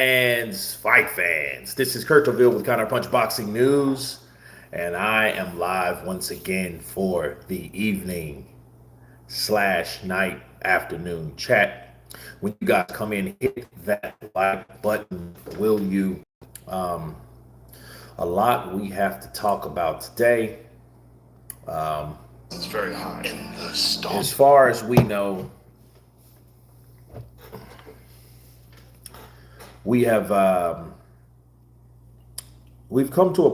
And fight fans. This is Kurt Deville with Counterpunch Boxing News, and I am live once again for the evening slash night afternoon chat. When you guys come in, hit that like button, will you? Um, a lot we have to talk about today. It's very hot. In the storm. As far as we know, we have we've come to a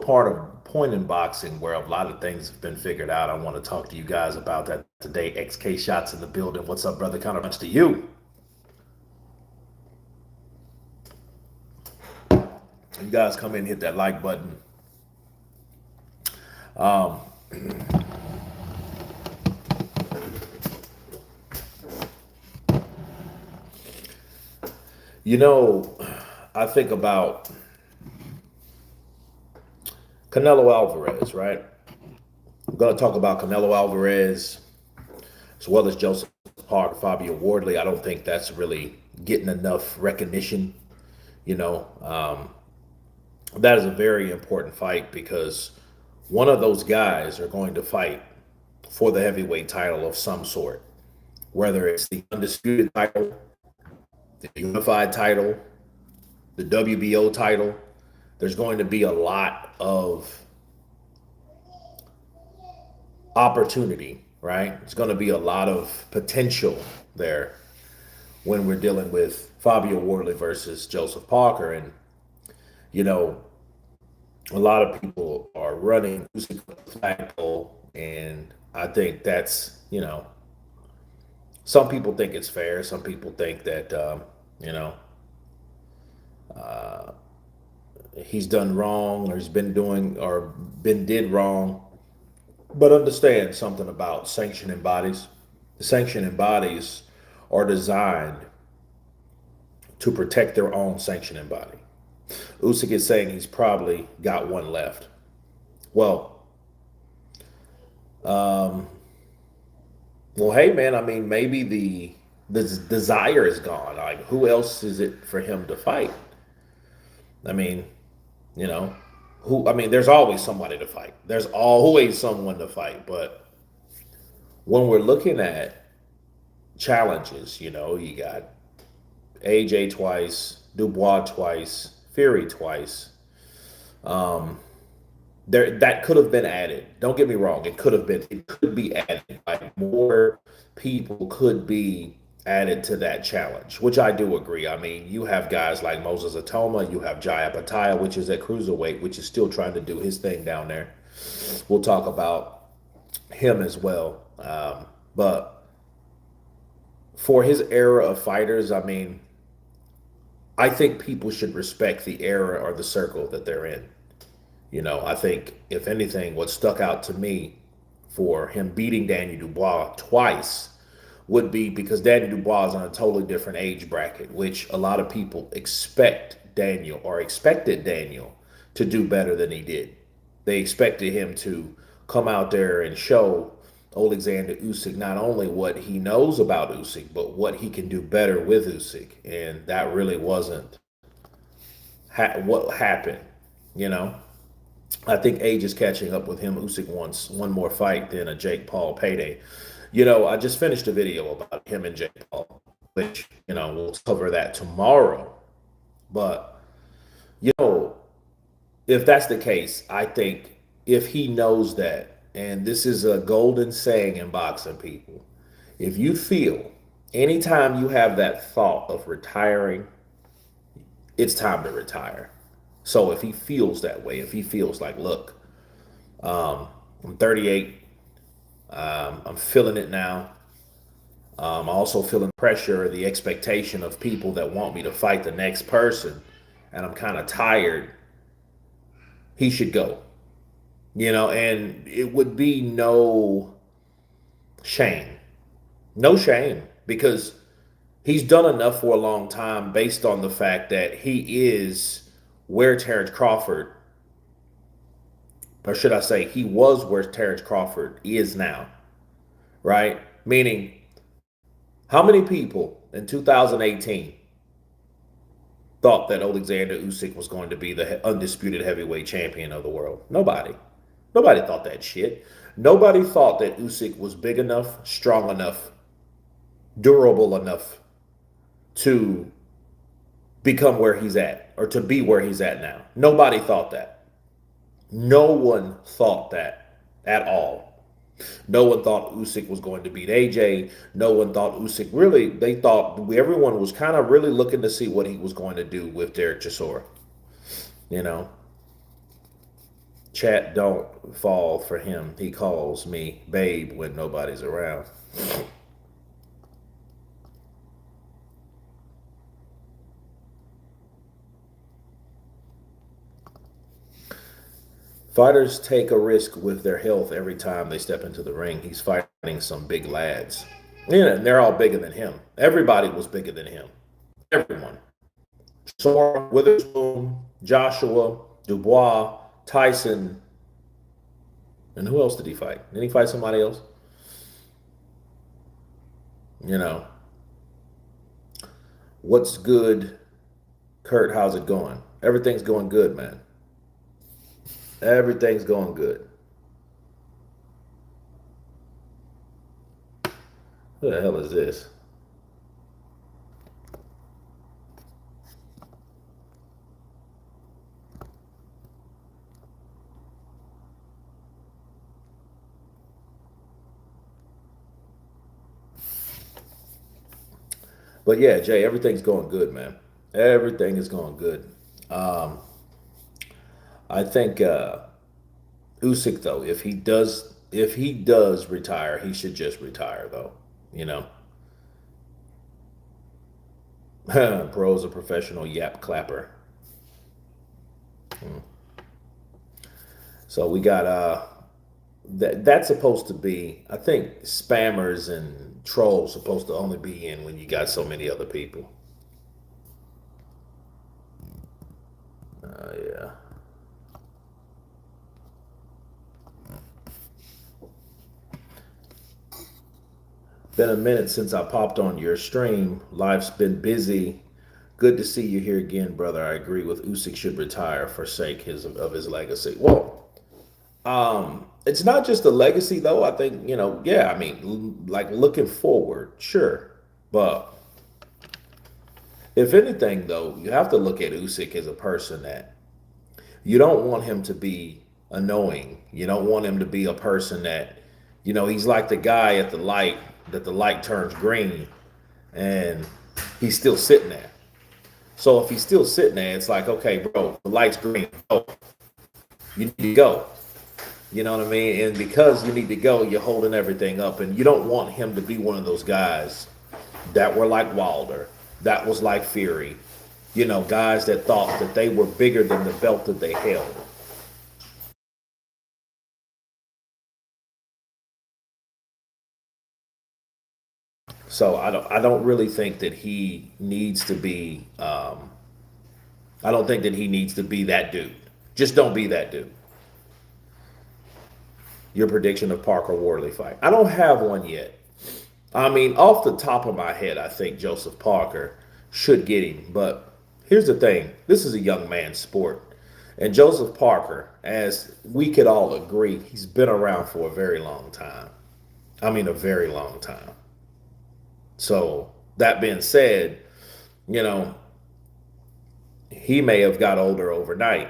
point in boxing where a lot of things have been figured out. I want to talk to you guys about that today. XK Shots in the building. What's up, brother? Counterpunch to you. You guys come in, hit that like button. Um, you know, I think about Canelo Alvarez, right? I'm going to talk about Canelo Alvarez as well as Joseph Parker, Fabio Wardley. I don't think that's really getting enough recognition. You know, that is a very important fight because one of those guys are going to fight for the heavyweight title of some sort, whether it's the undisputed title, the unified title, the WBO title. There's going to be a lot of opportunity, right? It's going to be a lot of potential there when we're dealing with Fabio Wardley versus Joseph Parker. And, you know, a lot of people are running Usyk flagpole, and I think that's, some people think it's fair. Some people think that, you know, uh, he's done wrong or he's been doing or been did wrong. But understand something about sanctioning bodies. The sanctioning bodies are designed to protect their own sanctioning body. Usyk is saying he's probably got one left. Well, um, well, hey man, I mean maybe the desire is gone. Like who else is it for him to fight? I mean, you know, who? I mean, there's always somebody to fight. There's always someone to fight. But when we're looking at challenges, you got AJ twice, Dubois twice, Fury twice. Um, there that could have been added. Don't get me wrong; it could have been. It could be added. Like more people could be added to that challenge, which I do agree. I mean, you have guys like Moses Atoma, you have Jaya Pattaya, which is at cruiserweight, which is still trying to do his thing down there. We'll talk about him as well. But for his era of fighters, I mean, I think people should respect the era or the circle that they're in. I think if anything, what stuck out to me for him beating Daniel Dubois twice would be because Daniel Dubois is on a totally different age bracket, which a lot of people expected Daniel to do better than he did. They expected him to come out there and show Alexander Usyk not only what he knows about Usyk, but what he can do better with Usyk. And that really wasn't what happened, you know? I think age is catching up with him. Usyk wants one more fight than a Jake Paul payday. I just finished a video about him and Jake Paul, which, we'll cover that tomorrow. But, you know, if that's the case, I think if he knows that, and this is a golden saying in boxing, people, if you feel anytime you have that thought of retiring, it's time to retire. So if he feels that way, if he feels like, look, I'm 38, I'm feeling it now. I'm also feeling pressure, the expectation of people that want me to fight the next person, and I'm kind of tired. He should go, and it would be shame, no shame, because he's done enough for a long time based on the fact that he is where Terrence Crawford, or should I say, he was where Terrence Crawford is now, right? Meaning, how many people in 2018 thought that Alexander Usyk was going to be the undisputed heavyweight champion of the world? Nobody. Nobody thought that shit. Nobody thought that Usyk was big enough, strong enough, durable enough to become where he's at or to be where he's at now. Nobody thought that. No one thought that at all. No one thought Usyk was going to beat AJ. No one thought Usyk really, they thought everyone was kind of really looking to see what he was going to do with Derek Chisora. You know, chat don't fall for him. He calls me babe when nobody's around. Fighters take a risk with their health every time they step into the ring. He's fighting some big lads. Yeah, and they're all bigger than him. Everybody was bigger than him. Everyone. Sora, Witherspoon, Joshua, Dubois, Tyson, and who else did he fight? Did he fight somebody else? You know. What's good, Kurt? How's it going? Everything's going good, man. Everything's going good. Who the hell is this? But yeah, Jay, everything's going good, man. Everything is going good. I think Usyk, though, if he does retire, he should just retire, though. You know, bro's a professional yap clapper. So we got that's supposed to be. I think spammers and trolls supposed to only be in when you got so many other people. Yeah. Been a minute since I popped on your stream. Life's been busy. Good to see you here again, brother. I agree with Usyk should retire for sake of his legacy. Well, it's not just a legacy though. I think, yeah, I mean, like looking forward, sure. But if anything though, you have to look at Usyk as a person that you don't want him to be annoying. You don't want him to be a person that, he's like the guy at the light that the light turns green and he's still sitting there. So if he's still sitting there, it's like, okay, bro, the light's green. Oh, you need to go. You know what I mean? And because you need to go, you're holding everything up. And you don't want him to be one of those guys that were like Wilder, that was like Fury. Guys that thought that they were bigger than the belt that they held. So I don't really think that he needs to be. I don't think that he needs to be that dude. Just don't be that dude. Your prediction of Parker Wardley fight? I don't have one yet. I mean, off the top of my head, I think Joseph Parker should get him. But here's the thing: this is a young man's sport, and Joseph Parker, as we could all agree, he's been around for a very long time. I mean, a very long time. So that being said, he may have got older overnight,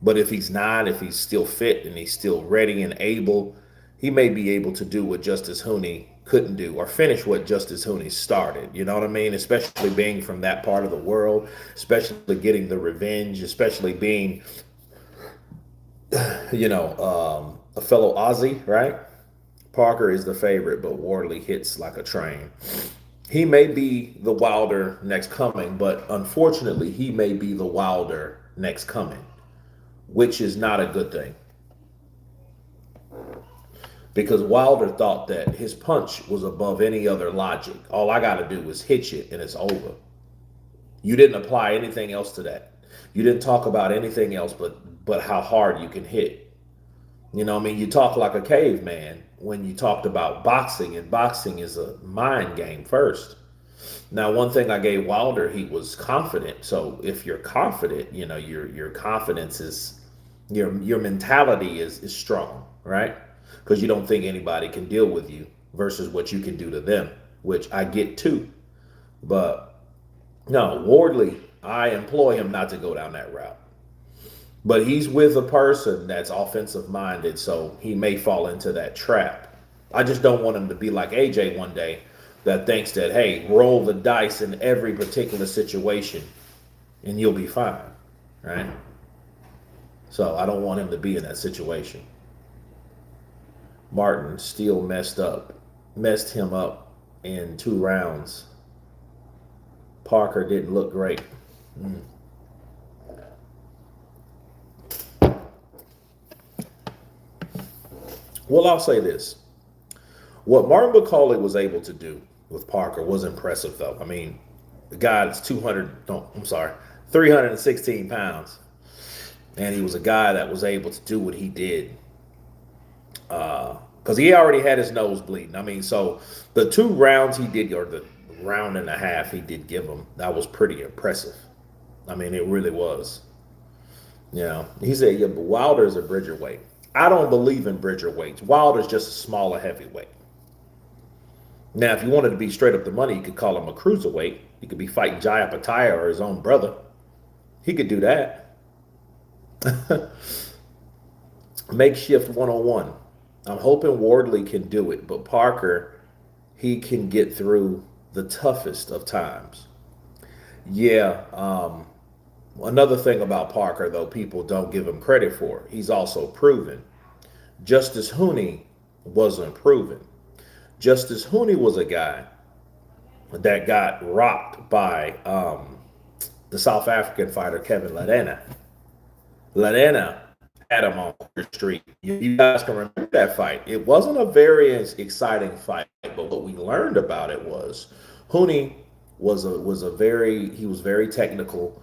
but if he's not, if he's still fit and he's still ready and able, he may be able to do what Justice Hooney couldn't do or finish what Justice Hooney started. You know what I mean? Especially being from that part of the world, especially getting the revenge, especially being, a fellow Aussie, right? Parker is the favorite, but Wardley hits like a train. He may be the Wilder next coming, but unfortunately, he may be the Wilder next coming, which is not a good thing. Because Wilder thought that his punch was above any other logic. All I got to do is hit you and it's over. You didn't apply anything else to that. You didn't talk about anything else but how hard you can hit. You know what I mean? You talk like a caveman when you talked about boxing, and boxing is a mind game first. Now, one thing I gave Wilder, he was confident. So if you're confident, your confidence is your mentality is strong, right? Because you don't think anybody can deal with you versus what you can do to them, which I get too. But no, Wardley, I employ him not to go down that route. But he's with a person that's offensive minded, so he may fall into that trap. I just don't want him to be like AJ one day that thinks that, hey, roll the dice in every particular situation and you'll be fine, right? So I don't want him to be in that situation. Martin still messed him up in 2 rounds. Parker didn't look great. Well, I'll say this. What Martin McCauley was able to do with Parker was impressive, though. I mean, the guy's 316 pounds. And he was a guy that was able to do what he did. Because he already had his nose bleeding. I mean, so the 2 rounds he did, or the round and a half he did give him, that was pretty impressive. I mean, it really was. He said, yeah, but Wilder's a bridger weight. I don't believe in bridger weights. Wilder's just a smaller heavyweight. Now, if you wanted to be straight up the money, you could call him a cruiserweight. He could be fighting Jaya Pataya or his own brother. He could do that. Makeshift 101. I'm hoping Wardley can do it, but Parker, he can get through the toughest of times. Yeah. Another thing about Parker, though, people don't give him credit for, he's also proven. Justice Hooney wasn't proven. Justice Hooney was a guy that got rocked by the South African fighter Kevin Ladena. Ladena had him on Quarter Street. You guys can remember that fight. It wasn't a very exciting fight, but what we learned about it was Hooney was very technical.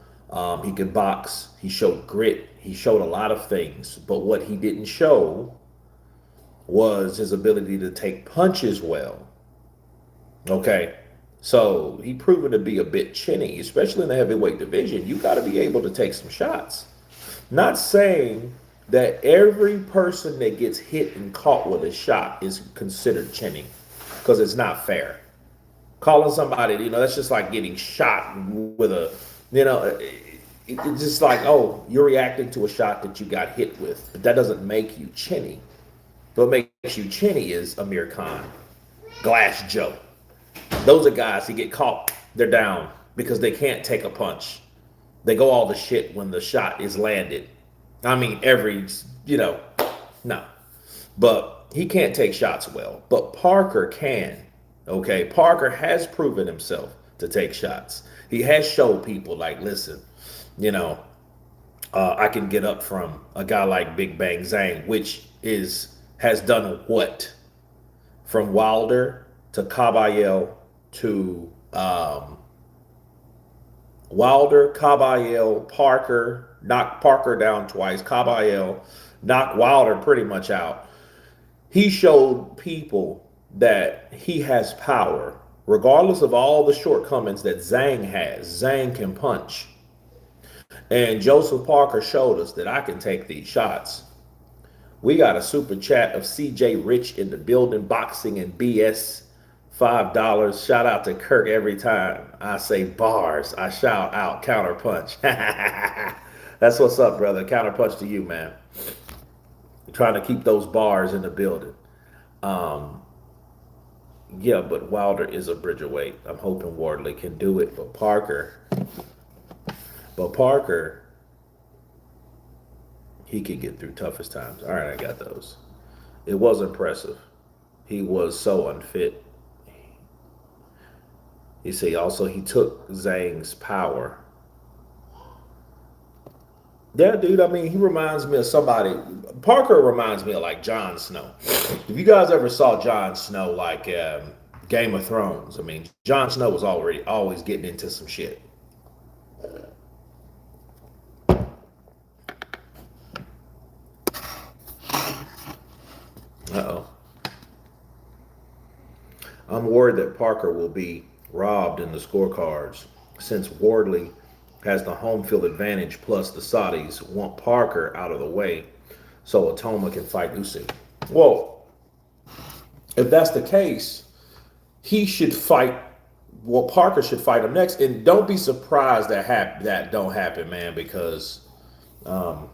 He could box. He showed grit. He showed a lot of things. But what he didn't show was his ability to take punches well. Okay. So he proven to be a bit chinny, especially in the heavyweight division. You got to be able to take some shots. Not saying that every person that gets hit and caught with a shot is considered chinny, because it's not fair. Calling somebody, that's just like getting shot with it's just like, oh, you're reacting to a shot that you got hit with. But that doesn't make you chinny. What makes you chinny is Amir Khan, Glass Joe. Those are guys who get caught, they're down because they can't take a punch. They go all the shit when the shot is landed. I mean, no. But he can't take shots well. But Parker can. Okay, Parker has proven himself to take shots. He has showed people, like, listen, I can get up from a guy like Big Bang Zhang, which has done what? From Wilder to Caballero to Wilder, Caballero, Parker, knocked Parker down twice, Caballero knocked Wilder pretty much out. He showed people that he has power, regardless of all the shortcomings that Zhang has. Zhang can punch. And Joseph Parker showed us that I can take these shots. We got a super chat of CJ Rich in the building, boxing and BS, $5. Shout out to Kirk every time I say bars. I shout out Counterpunch. That's what's up, brother. Counterpunch to you, man. Trying to keep those bars in the building. Yeah, but Wilder is a bridgerweight. I'm hoping Wardley can do it, but Parker, he can get through toughest times. All right, I got those. It was impressive. He was so unfit. You see, also he took Zhang's power. Yeah, dude, I mean, he reminds me of somebody. Parker reminds me of like Jon Snow. If you guys ever saw Jon Snow, like Game of Thrones, I mean, Jon Snow was always getting into some shit. Uh-oh. I'm worried that Parker will be robbed in the scorecards since Wardley has the home field advantage, plus the Saudis want Parker out of the way so Atoma can fight Usyk. Well, if that's the case, he should fight. Well, Parker should fight him next, and don't be surprised that don't happen, man, because I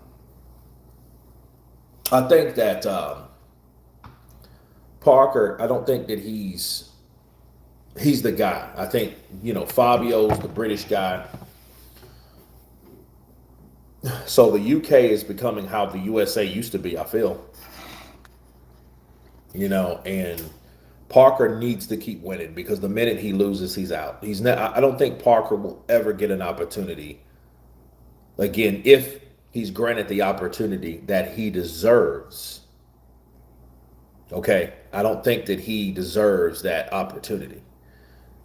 think that Parker. I don't think that he's the guy. I think Fabio's the British guy. So the UK is becoming how the USA used to be. I feel, and Parker needs to keep winning because the minute he loses, he's out. He's not. I don't think Parker will ever get an opportunity again if he's granted the opportunity that he deserves. Okay, I don't think that he deserves that opportunity.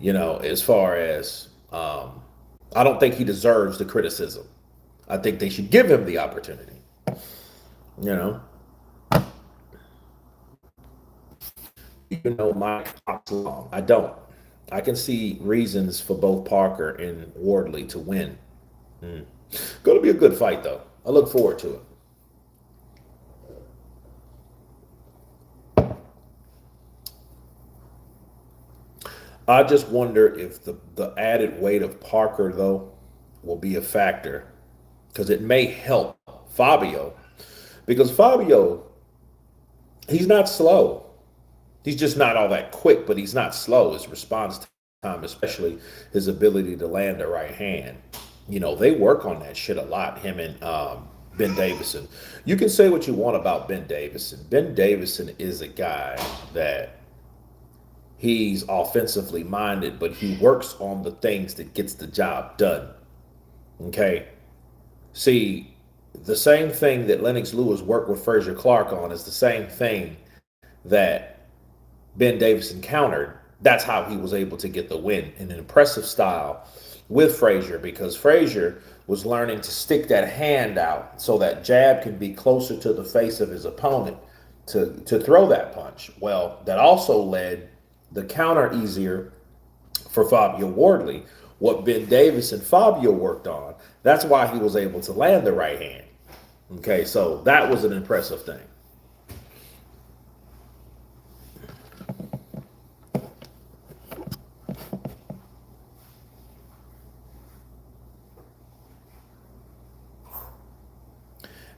As far as I don't think he deserves the criticism. I think they should give him the opportunity. Mike long. I don't. I can see reasons for both Parker and Wardley to win. Going to be a good fight, though. I look forward to it. I just wonder if the added weight of Parker, though, will be a factor because it may help Fabio. Because Fabio, he's not slow. He's just not all that quick, but he's not slow. His response time, especially his ability to land the right hand. They work on that shit a lot, him and Ben Davison. You can say what you want about Ben Davison. Ben Davison is a guy that he's offensively minded, but he works on the things that gets the job done. Okay? See, the same thing that Lennox Lewis worked with Frazier Clark on is the same thing that Ben Davison countered. That's how he was able to get the win in an impressive style with Frazier, because Frazier was learning to stick that hand out so that jab can be closer to the face of his opponent to throw that punch. Well, that also led the counter easier for Fabio Wardley. What Ben Davis and Fabio worked on, that's why he was able to land the right hand. Okay, so that was an impressive thing.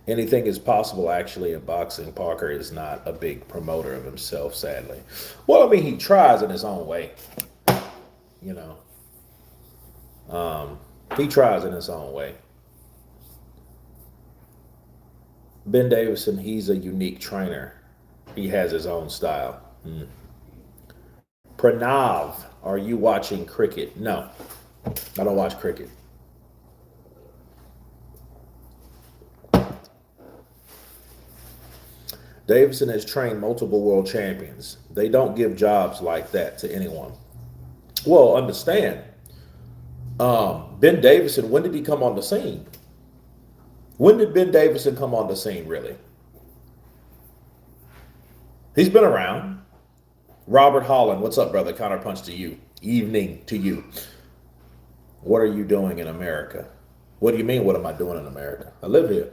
Anything is possible, actually, in boxing. Parker is not a big promoter of himself, sadly. Well, I mean, he tries in his own way. He tries in his own way. Ben Davison, he's a unique trainer. He has his own style. Pranav, are you watching cricket? No, I don't watch cricket. Davison has trained multiple world champions. They don't give jobs like that to anyone. Well, understand. Ben Davison, when did he come on the scene? When did Ben Davison come on the scene, really? He's been around. Robert Holland, what's up, brother? Counterpunch to you. Evening to you. What are you doing in America? What do you mean, what am I doing in America? I live here.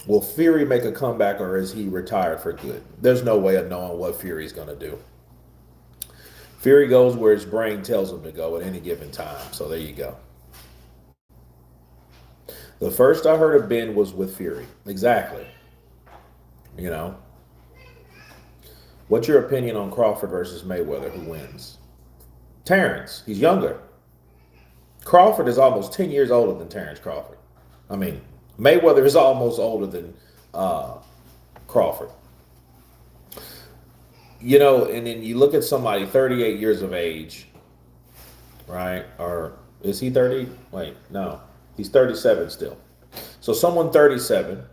Will Fury make a comeback, or is he retired for good? There's no way of knowing what Fury's going to do. Fury goes where his brain tells him to go at any given time. So there you go. The first I heard of Ben was with Fury. Exactly. What's your opinion on Crawford versus Mayweather? Who wins? Terrence. He's younger. Crawford is almost 10 years older than Terrence Crawford. I mean, Mayweather is almost older than Crawford. And then you look at somebody 38 years of age, right? Or is he 30? Wait, no. He's 37 still. So someone 37,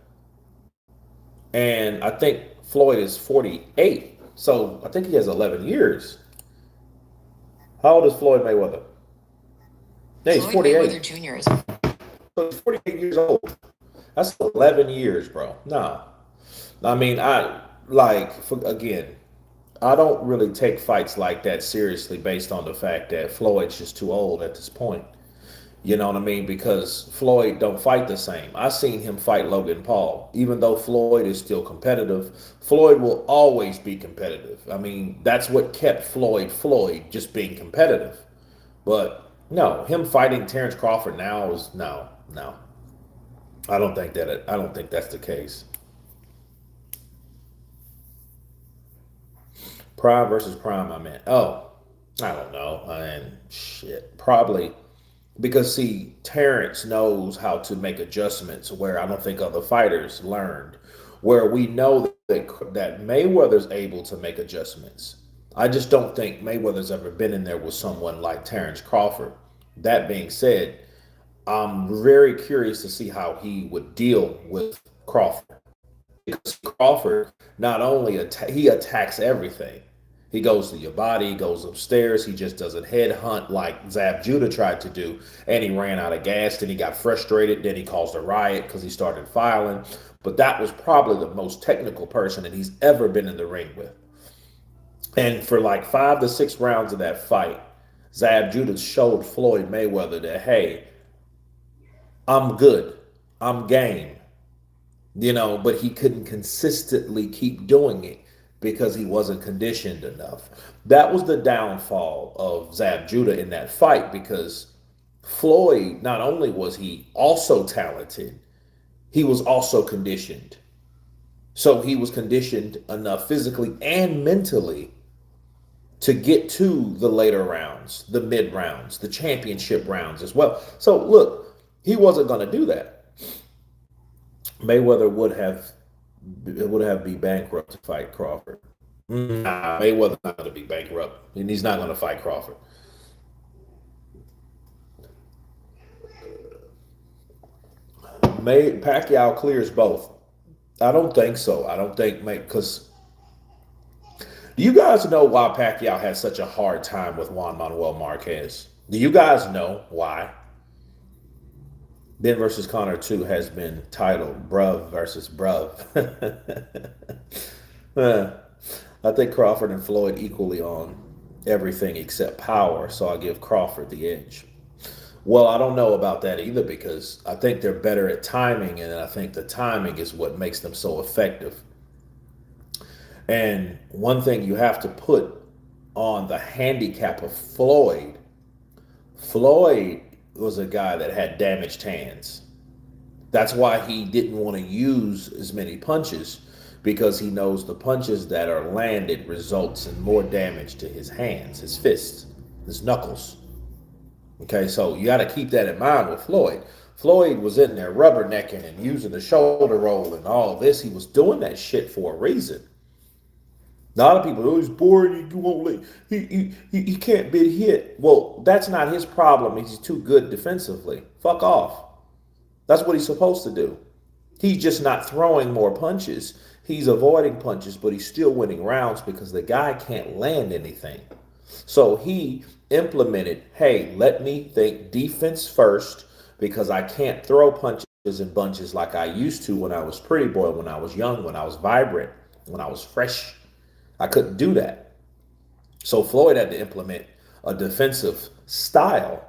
and I think Floyd is 48. So I think he has 11 years. How old is Floyd Mayweather? Yeah, he's 48. Mayweather Jr. So he's 48 years old. That's 11 years, bro. No. I mean, I like again. I don't really take fights like that seriously based on the fact that Floyd's just too old at this point. You know what I mean? Because Floyd don't fight the same. I seen him fight Logan Paul. Even though Floyd is still competitive, Floyd will always be competitive. I mean, that's what kept Floyd, just being competitive. But no, him fighting Terrence Crawford now is no, no. I don't think that's the case. Prime versus Prime, I meant. Oh, I don't know. And shit, probably because see, Terrence knows how to make adjustments where I don't think other fighters learned. Where we know that Mayweather's able to make adjustments. I just don't think Mayweather's ever been in there with someone like Terrence Crawford. That being said, I'm very curious to see how he would deal with Crawford. Because Crawford not only he attacks everything. He goes to your body, he goes upstairs, he just doesn't headhunt like Zab Judah tried to do, and he ran out of gas, then he got frustrated, then he caused a riot because he started filing. But that was probably the most technical person that he's ever been in the ring with. And for like 5 to 6 rounds of that fight, Zab Judah showed Floyd Mayweather that, hey, I'm good. I'm game. But he couldn't consistently keep doing it because he wasn't conditioned enough. That was the downfall of Zab Judah in that fight because Floyd, not only was he also talented, he was also conditioned. So he was conditioned enough physically and mentally to get to the later rounds, the mid rounds, the championship rounds as well. So look, he wasn't going to do that. Mayweather would have be bankrupt to fight Crawford. Nah, Mayweather's not going to be bankrupt, and he's not going to fight Crawford. Pacquiao clears both. I don't think so. I don't think because do you guys know why Pacquiao had such a hard time with Juan Manuel Marquez? Do you guys know why? Ben versus Connor 2 has been titled Bruv versus Bruv. I think Crawford and Floyd equally on everything except power, so I give Crawford the edge. Well, I don't know about that either because I think they're better at timing, and I think the timing is what makes them so effective. And one thing you have to put on the handicap of Floyd was a guy that had damaged hands. That's why he didn't want to use as many punches because he knows the punches that are landed results in more damage to his hands, his fists, his knuckles. Okay, so you got to keep that in mind with Floyd. Floyd was in there rubbernecking and using the shoulder roll and all this. He was doing that shit for a reason. A lot of people, oh, he's boring. He won't let, he can't be hit. Well, that's not his problem. He's too good defensively. Fuck off. That's what he's supposed to do. He's just not throwing more punches. He's avoiding punches, but he's still winning rounds because the guy can't land anything. So he implemented, hey, let me think defense first because I can't throw punches and bunches like I used to when I was pretty boy, when I was young, when I was vibrant, when I was fresh. I couldn't do that. So Floyd had to implement a defensive style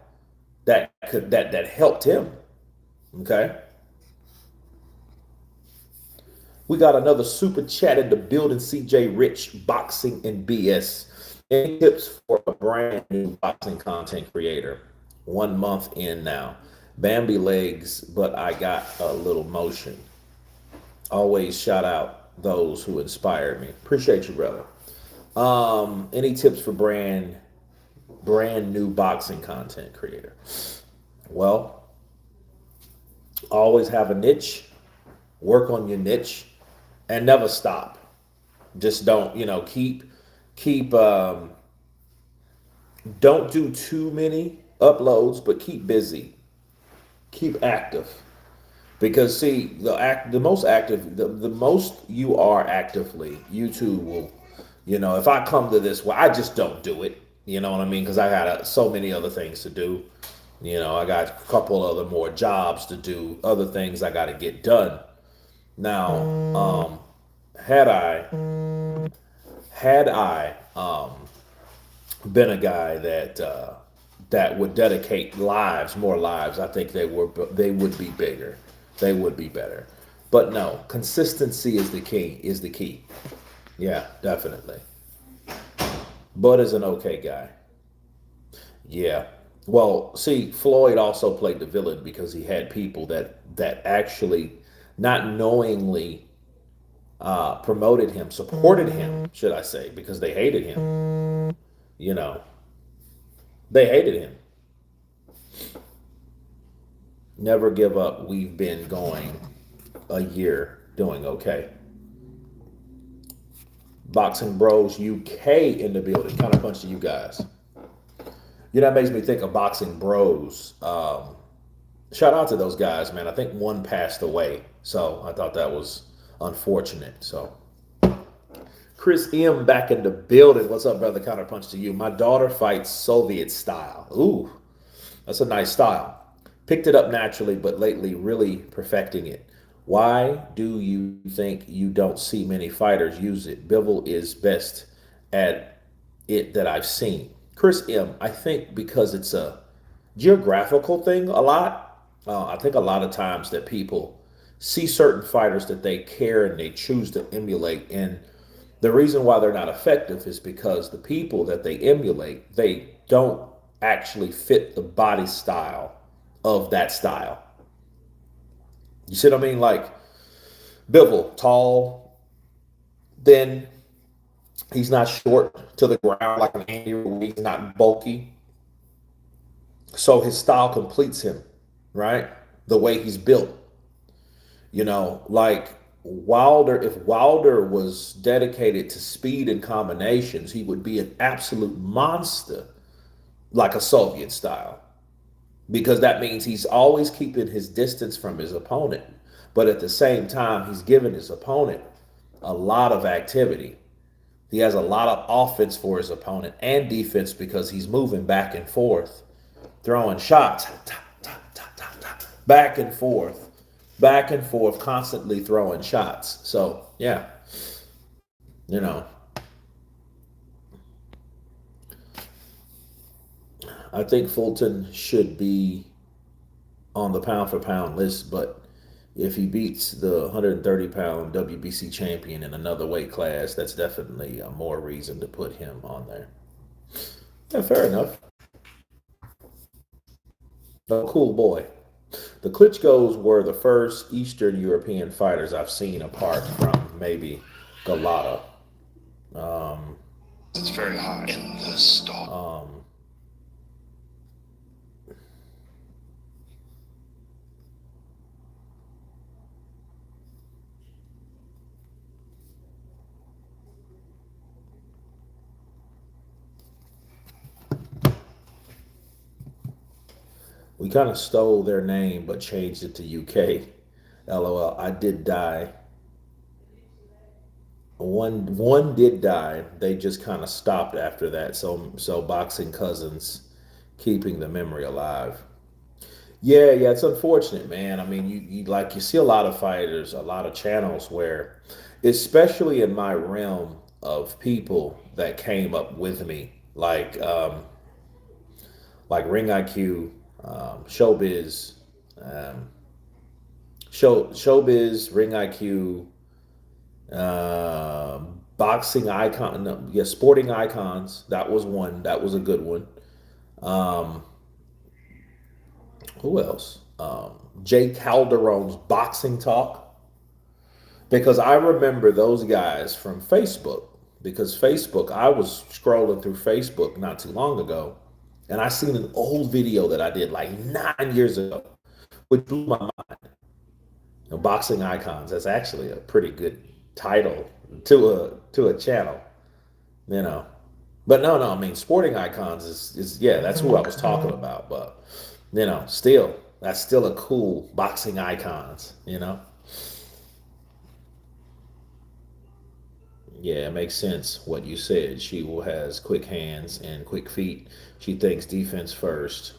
that helped him. Okay. We got another super chat in the building. CJ Rich, Boxing and BS. Any tips for a brand new boxing content creator? 1 month in now. Bambi legs, but I got a little motion. Always shout out those who inspired me. Appreciate you, brother. Any tips for brand new boxing content creator? Well, always have a niche, work on your niche, and never stop. Just don't, keep don't do too many uploads, but keep busy. Keep active. Because see, the most active, the most you are actively, YouTube will, if I come to this, well, I just don't do it. You know what I mean? Because I got so many other things to do. I got a couple other more jobs to do, other things I got to get done. Now, had I been a guy that that would dedicate more lives, I think they would be bigger, they would be better. But no, consistency is the key. Is the key. Yeah, definitely. Bud is an okay guy. Yeah. Well, see, Floyd also played the villain because he had people that actually, not knowingly, promoted him, supported him, should I say, because they hated him. You know, they hated him. Never give up. We've been going a year doing okay. Boxing Bros UK in the building. Counterpunch to you guys. You know, that makes me think of Boxing Bros. Shout out to those guys, man. I think one passed away, so I thought that was unfortunate. So, Chris M back in the building. What's up, brother? Counterpunch to you. My daughter fights Soviet style. Ooh, that's a nice style. Picked it up naturally, but lately really perfecting it. Why do you think you don't see many fighters use it? Bivol is best at it that I've seen. Chris M, I think because it's a geographical thing a lot. I think a lot of times that people see certain fighters that they care and they choose to emulate. And the reason why they're not effective is because the people that they emulate, they don't actually fit the body style of that style. You see what I mean? Like Bivol, tall, thin. He's not short to the ground like an Andy Ruiz. He's not bulky. So his style completes him, right? The way he's built. Like Wilder, if Wilder was dedicated to speed and combinations, he would be an absolute monster, like a Soviet style, because that means he's always keeping his distance from his opponent. But at the same time, he's giving his opponent a lot of activity. He has a lot of offense for his opponent and defense because he's moving back and forth, throwing shots, back and forth, constantly throwing shots. So, yeah, you know, I think Fulton should be on the pound for pound list, but if he beats the 130-pound WBC champion in another weight class, that's definitely more reason to put him on there. Yeah, fair enough. A cool boy. The Klitschko's were the first Eastern European fighters I've seen apart from maybe Golota. Um, It's very high in the stock. we kind of stole their name but changed it to UK. LOL. I did die. One did die. They just kind of stopped after that. So boxing cousins keeping the memory alive. Yeah, it's unfortunate, man. I mean, you see a lot of fighters, a lot of channels where, especially in my realm of people that came up with me, like Ring IQ, Showbiz, um, Showbiz, Ring IQ, Boxing Icon, no, yeah, Sporting Icons. That was one. That was a good one. Um, who else? Jay Calderon's Boxing Talk, because I remember those guys from Facebook. Because Facebook, I was scrolling through Facebook not too long ago, and I seen an old video that I did like 9 years ago, which blew my mind. Boxing Icons. That's actually a pretty good title to a channel, you know. But no, I mean, Sporting Icons is yeah, that's who I was talking about. But still, that's still a cool Boxing Icons. Yeah, it makes sense what you said. She will has quick hands and quick feet. She thinks defense first,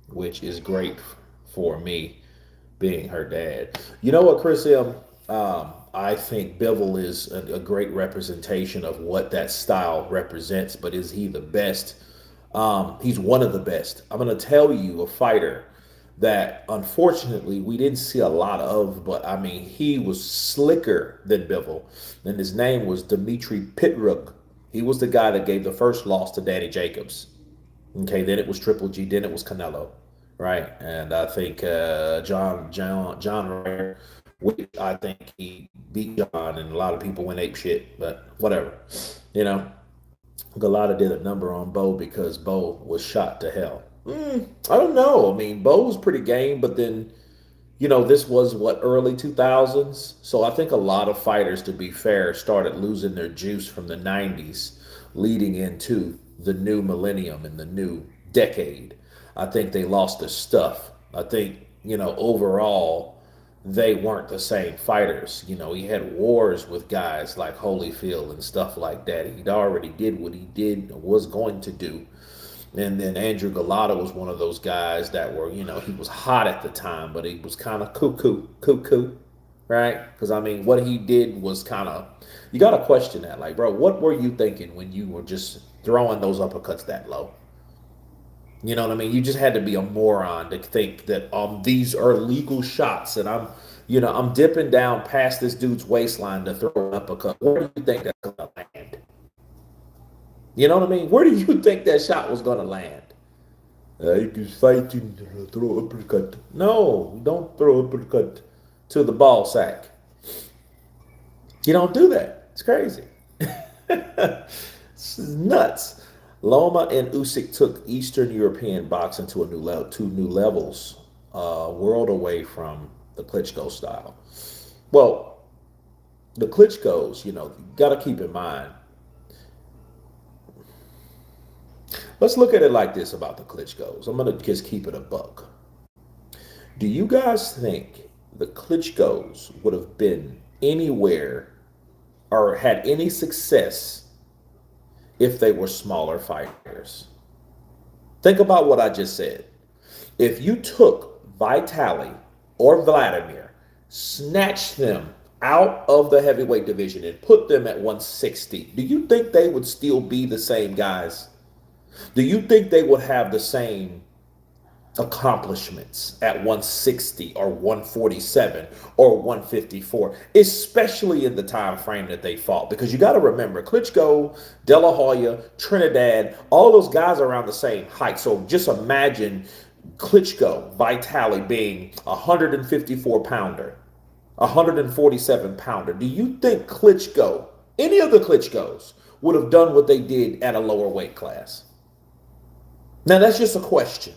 which is great for me being her dad. You know what, Chris M? I think Bivol is a great representation of what that style represents, but is he the best? He's one of the best. I'm going to tell you a fighter that unfortunately we didn't see a lot of, but I mean, he was slicker than Bivol, and his name was Dmitry Pitrug. He was the guy that gave the first loss to Danny Jacobs. Okay, then it was Triple G, then it was Canelo, right? And I think John Rare, which I think he beat John, and a lot of people went ape shit, but whatever, you know. Golota did a number on Bo because Bo was shot to hell. I don't know. I mean, Bo was pretty game, but then this was what, early 2000s. So I think a lot of fighters, to be fair, started losing their juice from the 90s, leading into the new millennium and the new decade. I think they lost their stuff. I think overall they weren't the same fighters. He had wars with guys like Holyfield and stuff like that. He'd already did what he did, was going to do. And then Andrew Golota was one of those guys that were, he was hot at the time, but he was kind of cuckoo, right? Because, I mean, what he did was kind of, you got to question that. Like, bro, what were you thinking when you were just throwing those uppercuts that low? You know what I mean? You just had to be a moron to think that these are legal shots, and I'm dipping down past this dude's waistline to throw an uppercut. Where do you think that's gonna land? You know what I mean? Where do you think that shot was gonna land? You can fight and throw uppercut. No, don't throw uppercut to the ball sack. You don't do that. It's crazy. It's nuts. Loma and Usyk took Eastern European boxing to two new levels, world away from the Klitschko style. Well, the Klitschko's, you got to keep in mind. Let's look at it like this about the Klitschko's. I'm going to just keep it a buck. Do you guys think the Klitschko's would have been anywhere or had any success if they were smaller fighters? Think about what I just said. If you took Vitaly or Vladimir, snatched them out of the heavyweight division and put them at 160, do you think they would still be the same guys? Do you think they would have the same accomplishments at 160 or 147 or 154, especially in the time frame that they fought? Because you got to remember, Klitschko, De La Hoya, Trinidad, all those guys are around the same height. So just imagine Klitschko, Vitaly being a 154 pounder, 147 pounder. Do you think Klitschko, any of the Klitschkos, would have done what they did at a lower weight class? Now, that's just a question.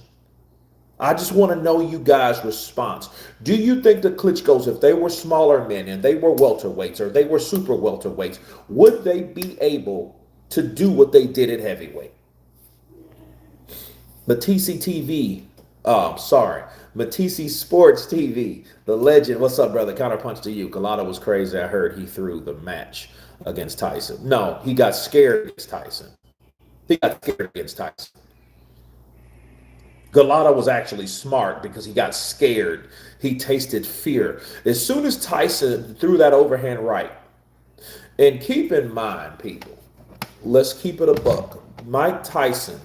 I just want to know you guys' response. Do you think the Klitschko's, if they were smaller men and they were welterweights or they were super welterweights, would they be able to do what they did at heavyweight? Matisse Sports TV, the legend. What's up, brother? Counterpunch to you. Golota was crazy. I heard he threw the match against Tyson. No, he got scared against Tyson. Golota was actually smart because he got scared. He tasted fear. As soon as Tyson threw that overhand right, and keep in mind, people, let's keep it a buck. Mike Tyson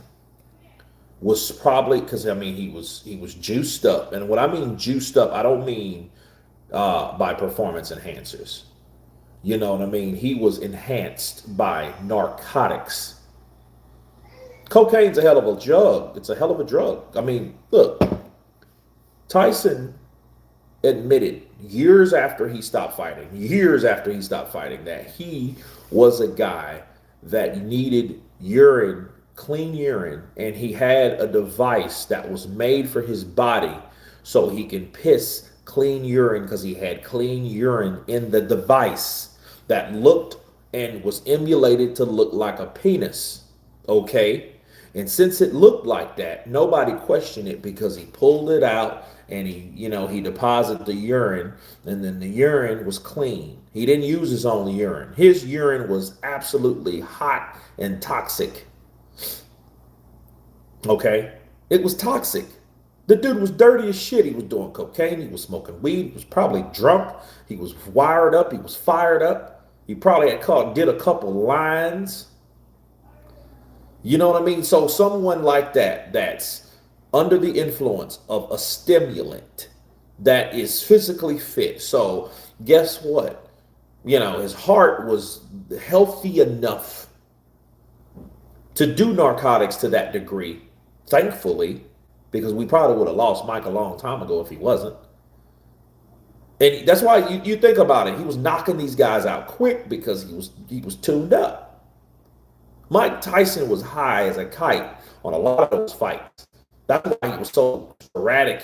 was probably, because I mean he was juiced up, and what I mean juiced up, I don't mean by performance enhancers. You know what I mean? He was enhanced by narcotics. Cocaine's a hell of a drug. It's a hell of a drug. I mean, look, Tyson admitted years after he stopped fighting, that he was a guy that needed urine, clean urine, and he had a device that was made for his body so he can piss clean urine because he had clean urine in the device that looked and was emulated to look like a penis. Okay? And since it looked like that, nobody questioned it because he pulled it out and he deposited the urine, and then the urine was clean. He didn't use his own urine. His urine was absolutely hot and toxic. Okay? It was toxic. The dude was dirty as shit. He was doing cocaine. He was smoking weed. He was probably drunk. He was wired up. He was fired up. He probably did a couple lines. You know what I mean? So someone like that, that's under the influence of a stimulant, that is physically fit. So guess what? You know, his heart was healthy enough to do narcotics to that degree, thankfully, because we probably would have lost Mike a long time ago if he wasn't. And that's why you think about it. He was knocking these guys out quick because he was tuned up. Mike Tyson was high as a kite on a lot of those fights. That's why he was so sporadic,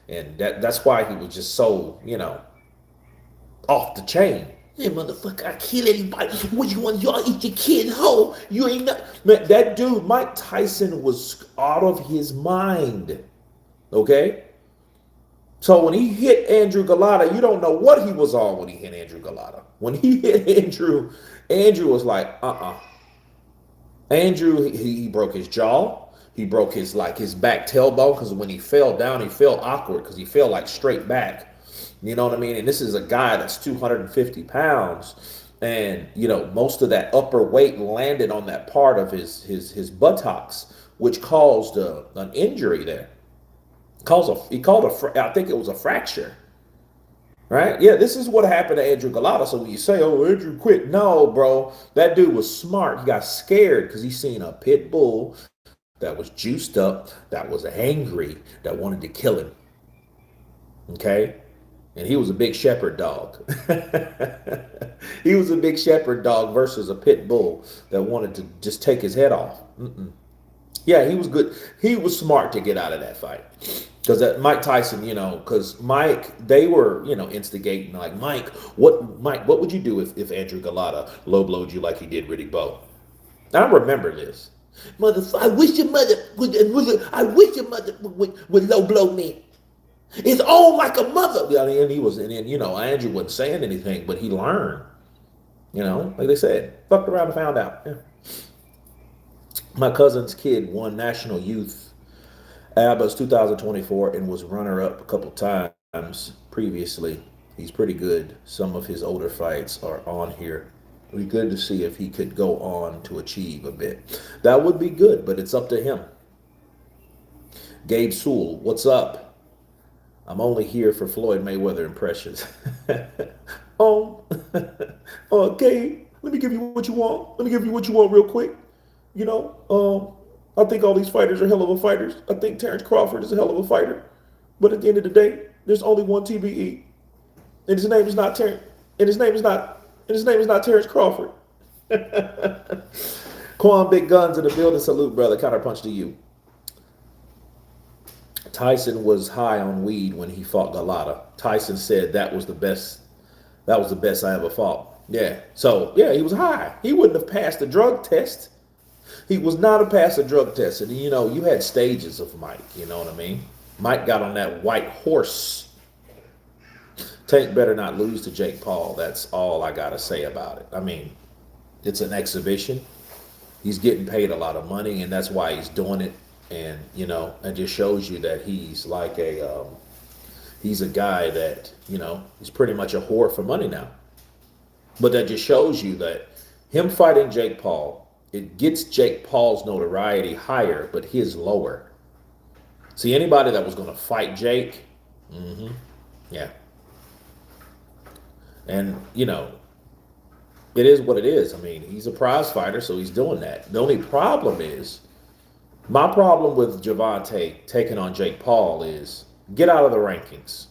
and that's why he was just so, you know, off the chain. Hey, motherfucker, I kill anybody. What you want? Y'all eat your kid whole. You ain't not. Man, that dude, Mike Tyson, was out of his mind. Okay? So when he hit Andrew Golota, you don't know what he was on when he hit Andrew Golota. When he hit Andrew, Andrew was like, Andrew, he broke his jaw. He broke his back tailbone, because when he fell down, he fell awkward because he fell like straight back. You know what I mean? And this is a guy that's 250 pounds. And, you know, most of that upper weight landed on that part of his buttocks, which caused an injury there. I think it was a fracture. Right? Yeah, this is what happened to Andrew Golota. So when you say, oh, Andrew quit. No, bro. That dude was smart. He got scared because he seen a pit bull that was juiced up, that was angry, that wanted to kill him. Okay? And he was a big shepherd dog. He was a big shepherd dog versus a pit bull that wanted to just take his head off. Yeah, he was good. He was smart to get out of that fight. Because Mike Tyson, you know, because Mike, they were, you know, instigating, like, Mike, what would you do if Andrew Golota low-blowed you like he did Riddick Bowe? I remember this. I wish your mother would low-blow me. It's all like a mother. Yeah, and then, you know, Andrew wasn't saying anything, but he learned. You know, like they said, fucked around and found out. Yeah. My cousin's kid won National Youth ABBA's 2024 and was runner-up a couple times previously. He's pretty good. Some of his older fights are on here. It'd be good to see if he could go on to achieve a bit. That would be good, but it's up to him. Gabe Sewell, what's up? I'm only here for Floyd Mayweather impressions. Okay, let me give you what you want. Let me give you what you want real quick. You know, I think all these fighters are hell of a fighters. I think Terrence Crawford is a hell of a fighter. But at the end of the day, there's only one TBE. And his name is not Terrence. And his name is not Terrence Crawford. Quan Big Guns in the building. Salute, brother. Counterpunch to you. Tyson was high on weed when he fought Golota. Tyson said that was the best I ever fought. Yeah. So, yeah, he was high. He wouldn't have passed the drug test. He was not a pass a drug test. And, you know, you had stages of Mike. You know what I mean? Mike got on that white horse. Tank better not lose to Jake Paul. That's all I got to say about it. I mean, it's an exhibition. He's getting paid a lot of money, and that's why he's doing it. And, you know, it just shows you that he's like he's a guy that, you know, he's pretty much a whore for money now. But that just shows you that him fighting Jake Paul, it gets Jake Paul's notoriety higher, but his lower. See, anybody that was going to fight Jake, yeah. And, you know, it is what it is. I mean, he's a prize fighter, so he's doing that. The only problem is, my problem with Javante taking on Jake Paul is, get out of the rankings.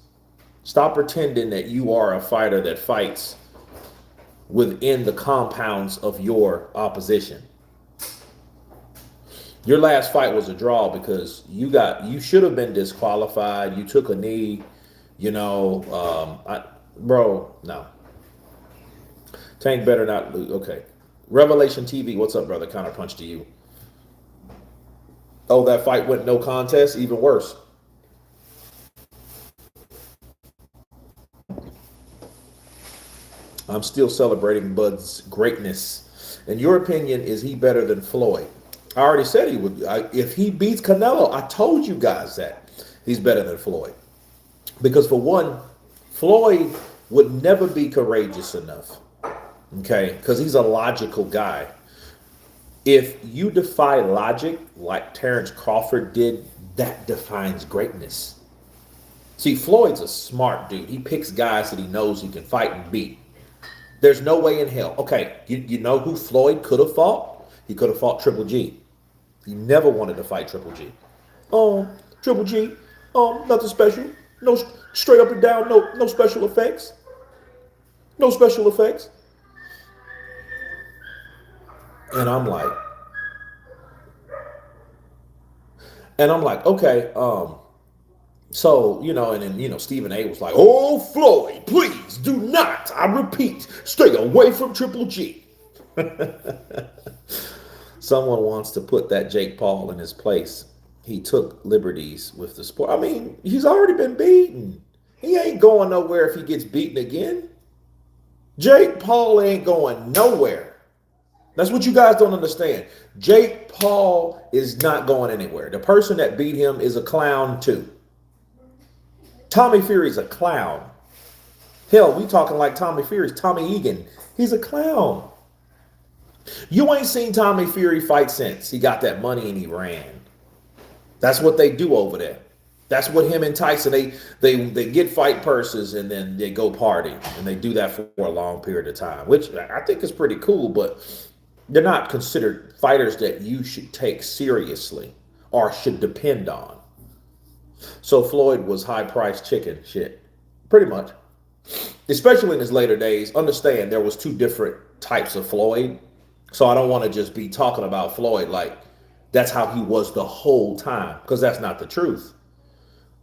Stop pretending that you are a fighter that fights within the compounds of your opposition. Your last fight was a draw because you should have been disqualified. You took a knee, you know, bro, no. Tank better not lose. Okay. Revelation TV, what's up, brother? Counterpunch to you. Oh, that fight went no contest? Even worse. I'm still celebrating Bud's greatness. In your opinion, is he better than Floyd? I already said he would. If he beats Canelo, I told you guys that. he's better than Floyd. Because for one, Floyd would never be courageous enough. Okay, because he's a logical guy. If you defy logic like Terrence Crawford did, that defines greatness. See, Floyd's a smart dude. He picks guys that he knows he can fight and beat. There's no way in hell. Okay, you know who Floyd could have fought? He could have fought Triple G. He never wanted to fight Triple G. Oh, Triple G, nothing special. No, straight up and down, no special effects. No special effects. And I'm like, okay, so, and then, Stephen A was like, oh, Floyd, please do not, I repeat, stay away from Triple G. Someone wants to put that Jake Paul in his place. He took liberties with the sport. I mean, he's already been beaten. He ain't going nowhere if he gets beaten again. Jake Paul ain't going nowhere. That's what you guys don't understand. Jake Paul is not going anywhere. The person that beat him is a clown too. Tommy Fury's a clown. Hell, we talking like Tommy Fury's Tommy Egan. He's a clown. You ain't seen Tommy Fury fight since he got that money and he ran. That's what they do over there. That's what him and Tyson, they get fight purses and then they go party. And they do that for a long period of time, which I think is pretty cool, but they're not considered fighters that you should take seriously or should depend on. So Floyd was high-priced chicken shit, pretty much. Especially in his later days. Understand there was two different types of Floyd. So I don't want to just be talking about Floyd like that's how he was the whole time, because that's not the truth.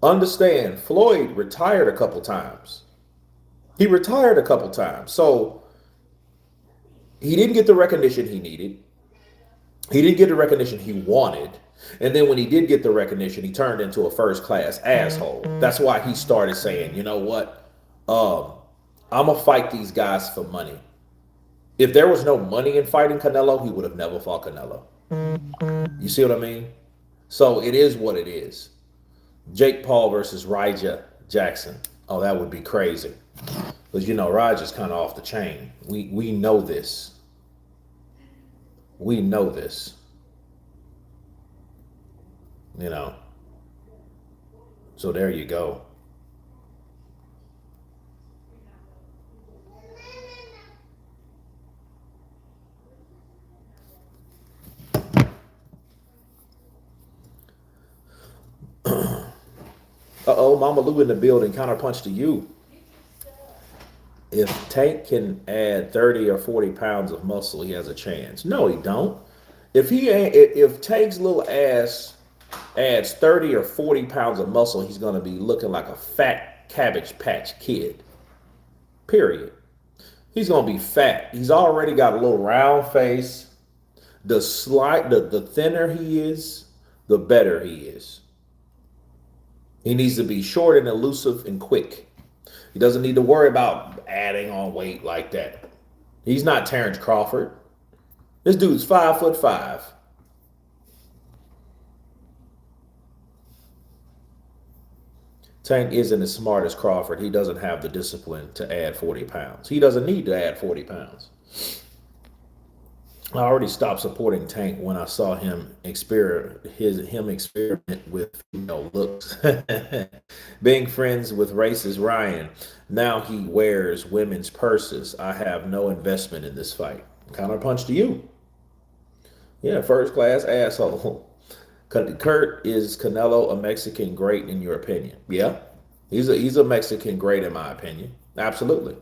Understand, Floyd retired a couple times. He retired a couple times. So he didn't get the recognition he needed. He didn't get the recognition he wanted. And then when he did get the recognition, he turned into a first-class asshole. That's why he started saying, you know what? I'm going to fight these guys for money. If there was no money in fighting Canelo, he would have never fought Canelo. You see what I mean? So it is what it is. Jake Paul versus Raja Jackson. Oh, that would be crazy. Because, Raja's kind of off the chain. We know this. We know this. So there you go. Uh-oh, Mama Lou in the building. Counterpunch to you. If Tank can add 30 or 40 pounds of muscle, he has a chance. No, he don't. If Tank's little ass adds 30 or 40 pounds of muscle, he's going to be looking like a fat Cabbage Patch Kid. Period. He's going to be fat. He's already got a little round face. The thinner he is, the better he is. He needs to be short and elusive and quick. He doesn't need to worry about adding on weight like that. He's not Terrence Crawford. This dude's 5'5". Tank isn't as smart as Crawford. He doesn't have the discipline to add 40 pounds. He doesn't need to add 40 pounds. I already stopped supporting Tank when I saw him experiment with looks. Being friends with racist Ryan. Now he wears women's purses. I have no investment in this fight. Counterpunch to you. Yeah, first class asshole. Kurt, is Canelo a Mexican great in your opinion? Yeah, he's a Mexican great in my opinion. Absolutely.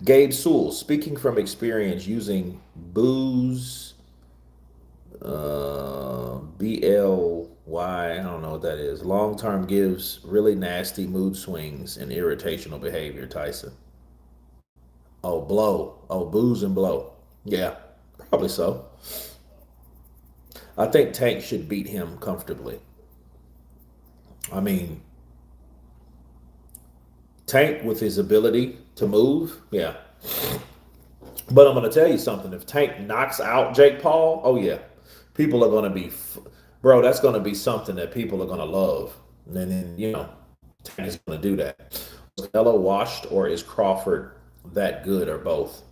Gabe Sewell, speaking from experience using booze, BLY, I don't know what that is. Long term gives really nasty mood swings and irritational behavior, Tyson. Oh, blow. Oh, booze and blow. Yeah, probably so. I think Tank should beat him comfortably. I mean, Tank with his ability to move, yeah. But I'm going to tell you something. If Tank knocks out Jake Paul, oh yeah, people are going to be bro, that's going to be something that people are going to love. And then, Tank is going to do that. Is Canelo washed or is Crawford that good or both?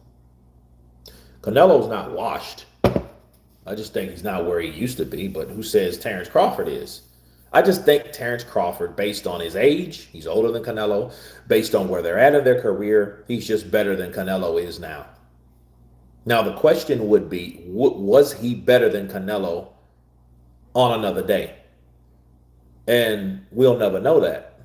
Canelo's not washed. I just think he's not where he used to be, but who says Terrence Crawford is? I just think Terrence Crawford, based on his age, he's older than Canelo. Based on where they're at in their career, he's just better than Canelo is now. Now, the question would be, was he better than Canelo on another day? And we'll never know that.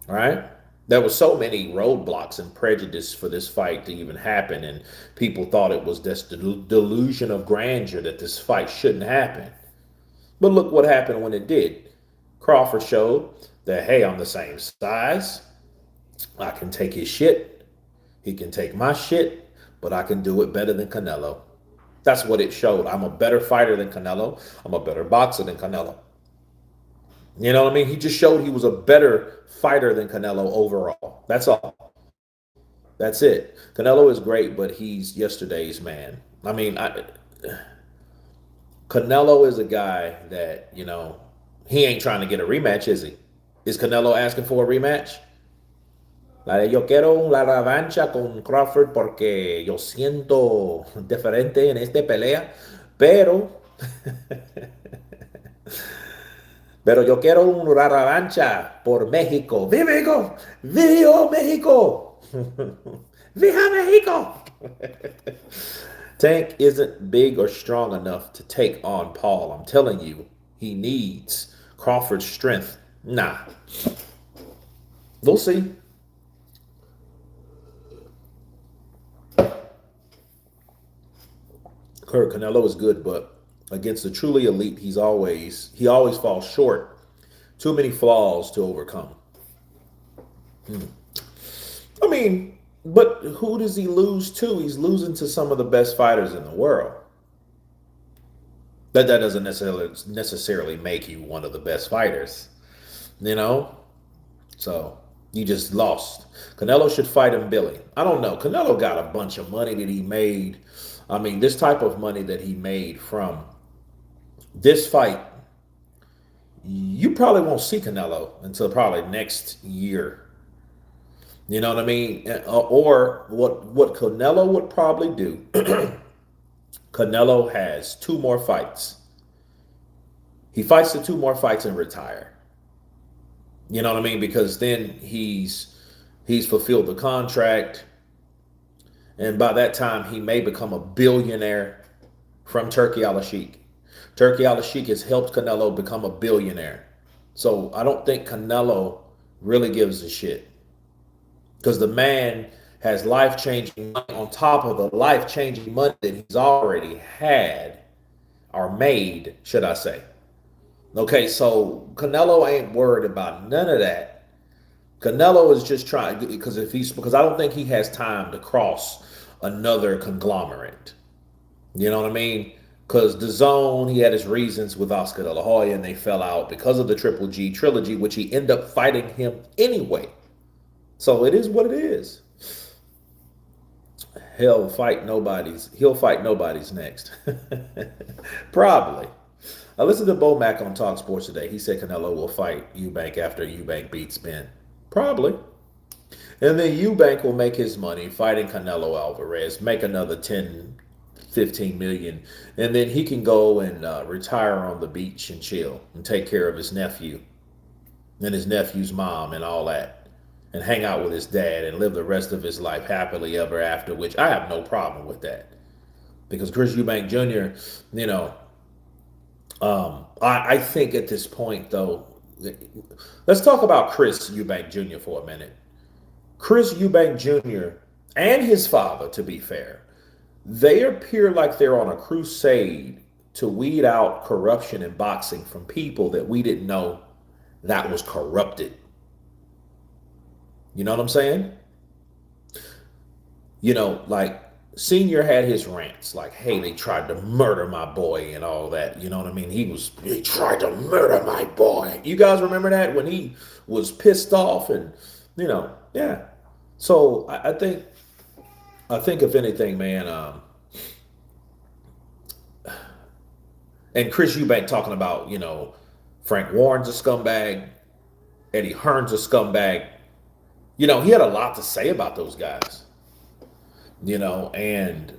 All right? There were so many roadblocks and prejudice for this fight to even happen, and people thought it was this delusion of grandeur that this fight shouldn't happen. But look what happened when it did. Crawford showed that, hey, I'm the same size. I can take his shit. He can take my shit, but I can do it better than Canelo. That's what it showed. I'm a better fighter than Canelo. I'm a better boxer than Canelo. You know what I mean? He just showed he was a better fighter than Canelo overall. That's all. That's it. Canelo is great, but he's yesterday's man. I mean, Canelo is a guy that, he ain't trying to get a rematch, is he? Is Canelo asking for a rematch? Yo quiero la revancha con Crawford porque yo siento diferente en esta pelea, pero pero yo quiero una revancha por México. ¡Viva México! ¡Viva México! ¡Viva México! Tank isn't big or strong enough to take on Paul. I'm telling you, he needs Crawford's strength. Nah. We'll see. Kurt Canelo is good, but against the truly elite, he always falls short. Too many flaws to overcome. I mean, but who does he lose to? He's losing to some of the best fighters in the world. That doesn't necessarily make you one of the best fighters, So you just lost. Canelo should fight him, Billy. I don't know. Canelo got a bunch of money that he made. I mean, this type of money that he made from this fight, you probably won't see Canelo until probably next year. You know what I mean? Or what Canelo would probably do, Canelo has 2 more fights. He fights the 2 more fights and retire. You know what I mean? Because then he's fulfilled the contract. And by that time, he may become a billionaire from Turkey Al-Sheikh. Turkey Al-Sheikh has helped Canelo become a billionaire. So I don't think Canelo really gives a shit. Because the man has life-changing money on top of the life-changing money that he's already had, or made, should I say. Okay, so Canelo ain't worried about none of that. Canelo is just trying, because I don't think he has time to cross another conglomerate. You know what I mean? Because the Zone, he had his reasons with Oscar De La Hoya, and they fell out because of the Triple G trilogy, which he ended up fighting him anyway. So it is what it is. He'll fight nobody's next. Probably. I listened to Bo Mack on Talk Sports today. He said Canelo will fight Eubank after Eubank beats Ben. Probably. And then Eubank will make his money fighting Canelo Alvarez, make another 10, 15 million. And then he can go and retire on the beach and chill and take care of his nephew and his nephew's mom and all that. And hang out with his dad and live the rest of his life happily ever after, which I have no problem with that. Because Chris Eubank Jr., I think at this point, though, let's talk about Chris Eubank Jr. for a minute. Chris Eubank Jr. and his father, to be fair, they appear like they're on a crusade to weed out corruption in boxing from people that we didn't know that was corrupted. You know what I'm saying? Like Senior had his rants, like, hey, they tried to murder my boy and all that. You know what I mean? He tried to murder my boy. You guys remember that when he was pissed off and, yeah. So I think if anything, man, And Chris Eubank talking about, Frank Warren's a scumbag, Eddie Hearn's a scumbag. He had a lot to say about those guys. And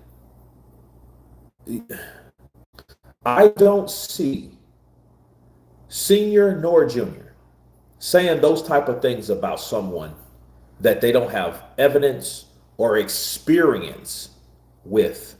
I don't see senior nor junior saying those type of things about someone that they don't have evidence or experience with.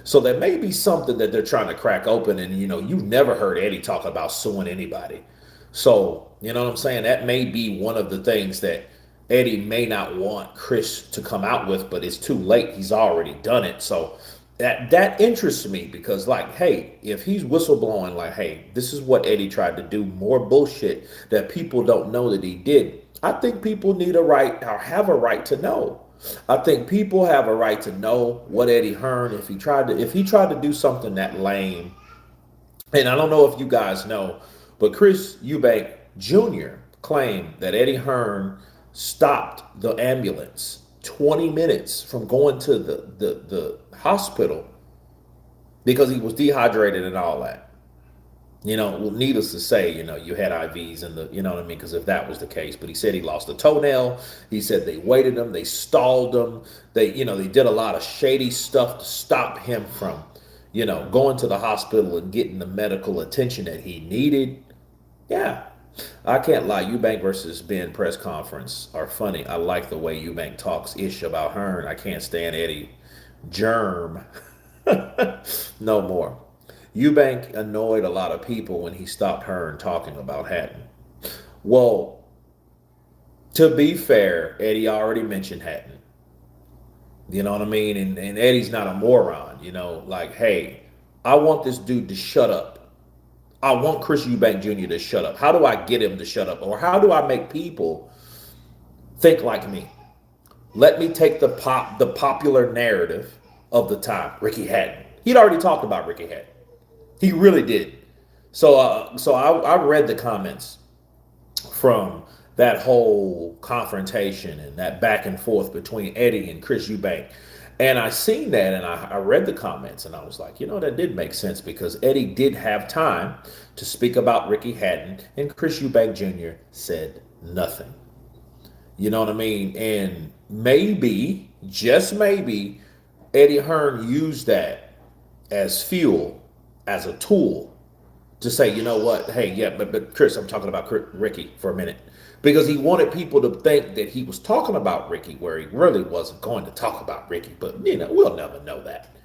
So there may be something that they're trying to crack open, and you've never heard Eddie talk about suing anybody. So, you know what I'm saying? That may be one of the things that Eddie may not want Chris to come out with, but it's too late. He's already done it. So that interests me because, like, hey, if he's whistleblowing, like, hey, this is what Eddie tried to do, more bullshit that people don't know that he did. I think people need a right or have a right to know. I think people have a right to know what Eddie Hearn, if he tried to do something that lame. And I don't know if you guys know, but Chris Eubank Jr. claimed that Eddie Hearn stopped the ambulance 20 minutes from going to the hospital because he was dehydrated and all that. Needless to say, you had IVs and you know what I mean? Because if that was the case, but he said he lost a toenail. He said they waited him, they stalled him. They did a lot of shady stuff to stop him from, going to the hospital and getting the medical attention that he needed. Yeah. I can't lie. Eubank versus Ben press conference are funny. I like the way Eubank talks ish about Hearn. I can't stand Eddie Germ no more. Eubank annoyed a lot of people when he stopped Hearn talking about Hatton. Well, to be fair, Eddie already mentioned Hatton. You know what I mean? And Eddie's not a moron, like, hey, I want this dude to shut up. I want Chris Eubank Jr. to shut up. How do I get him to shut up? Or how do I make people think like me? Let me take the popular narrative of the time, Ricky Hatton. He'd already talked about Ricky Hatton. He really did. So I read the comments from that whole confrontation and that back and forth between Eddie and Chris Eubank. And I seen that and I read the comments and I was like, that did make sense because Eddie did have time to speak about Ricky Hatton and Chris Eubank Jr. said nothing. You know what I mean? And maybe, just maybe, Eddie Hearn used that as fuel, as a tool to say, you know what? Hey, yeah, but Chris, I'm talking about Ricky for a minute. Because he wanted people to think that he was talking about Ricky where he really wasn't going to talk about Ricky. But, we'll never know that.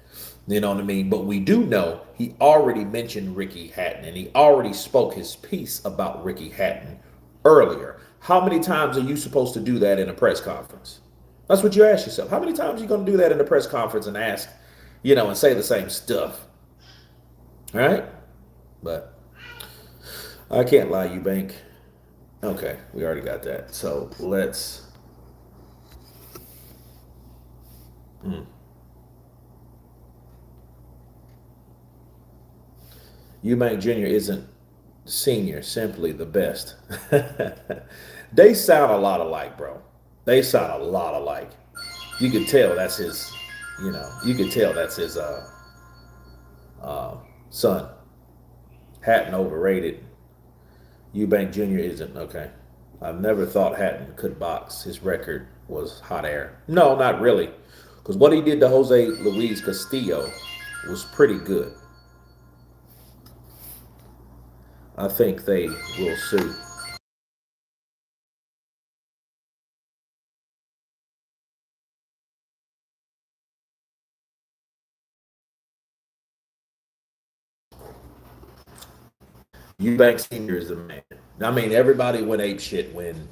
You know what I mean? But we do know he already mentioned Ricky Hatton and he already spoke his piece about Ricky Hatton earlier. How many times are you supposed to do that in a press conference? That's what you ask yourself. How many times are you going to do that in a press conference and ask, and say the same stuff? All right? But I can't lie, Eubank. Okay, we already got that. So let's. Eubank Jr. isn't senior, simply the best. They sound a lot alike, bro. They sound a lot alike. You could tell that's his, son. Hatton overrated. Eubank Jr. isn't. Okay. I've never thought Hatton could box. His record was hot air. No, not really. Because what he did to Jose Luis Castillo was pretty good. I think they will sue. Eubank Senior is the man. I mean, everybody went ape shit when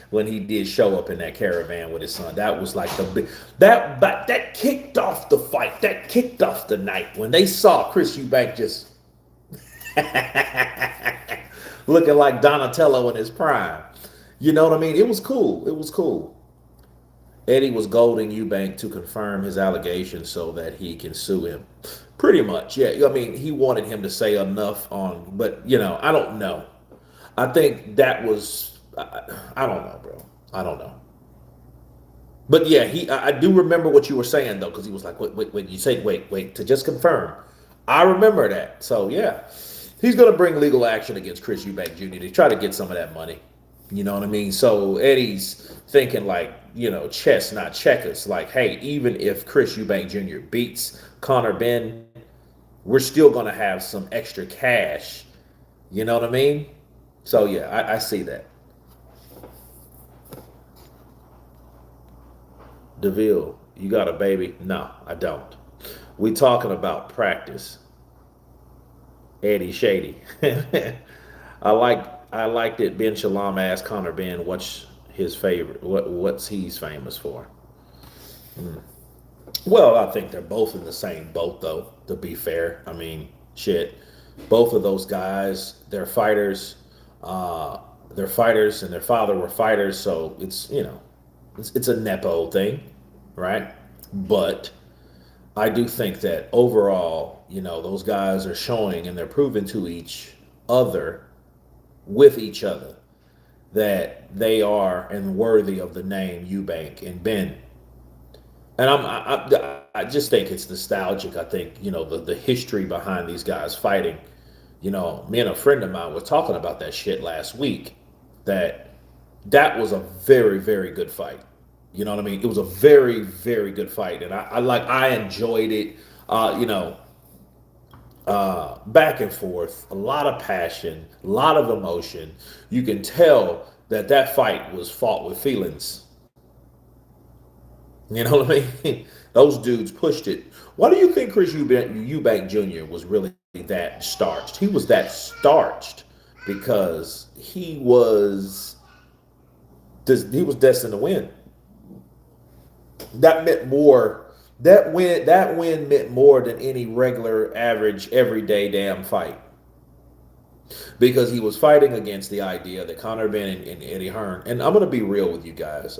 when he did show up in that caravan with his son. That was like the big that kicked off the fight. That kicked off the night when they saw Chris Eubank just looking like Donatello in his prime. You know what I mean? It was cool. It was cool. Eddie was goading Eubank to confirm his allegations so that he can sue him. Pretty much, yeah. I mean, he wanted him to say enough on, but I don't know. I think that was, I don't know, bro. I don't know. But yeah, I do remember what you were saying though, because he was like, wait, you say, wait, to just confirm. I remember that. So yeah, he's going to bring legal action against Chris Eubank Jr. to try to get some of that money. You know what I mean? So Eddie's thinking like, chess, not checkers. Like, hey, even if Chris Eubank Jr. beats Connor Ben, we're still going to have some extra cash. You know what I mean? So yeah, I see that. DeVille, you got a baby? No, I don't. We talking about practice. Eddie Shady. I liked it. Ben Shalom asked Connor Ben what's his favorite, what's he's famous for. Well, I think they're both in the same boat, though. To be fair, I mean, shit, both of those guys, they're fighters. They're fighters, and their father were fighters, so it's a nepo thing, right? But I do think that overall, those guys are showing and they're proving to each other, with each other, that they are and worthy of the name Eubank and Ben. And I just think it's nostalgic. I think the history behind these guys fighting. Me and a friend of mine was talking about that shit last week. That that was a very very good fight. You know what I mean? It was a very very good fight, and I enjoyed it. Back and forth, a lot of passion, a lot of emotion. You can tell that that fight was fought with feelings. You know what I mean? Those dudes pushed it. Why do you think Chris Eubank Jr. was really that starched? He was that starched because he was destined to win. That meant more. That win meant more than any regular, average, everyday damn fight because he was fighting against the idea that Conor Ben and Eddie Hearn. And I'm gonna be real with you guys.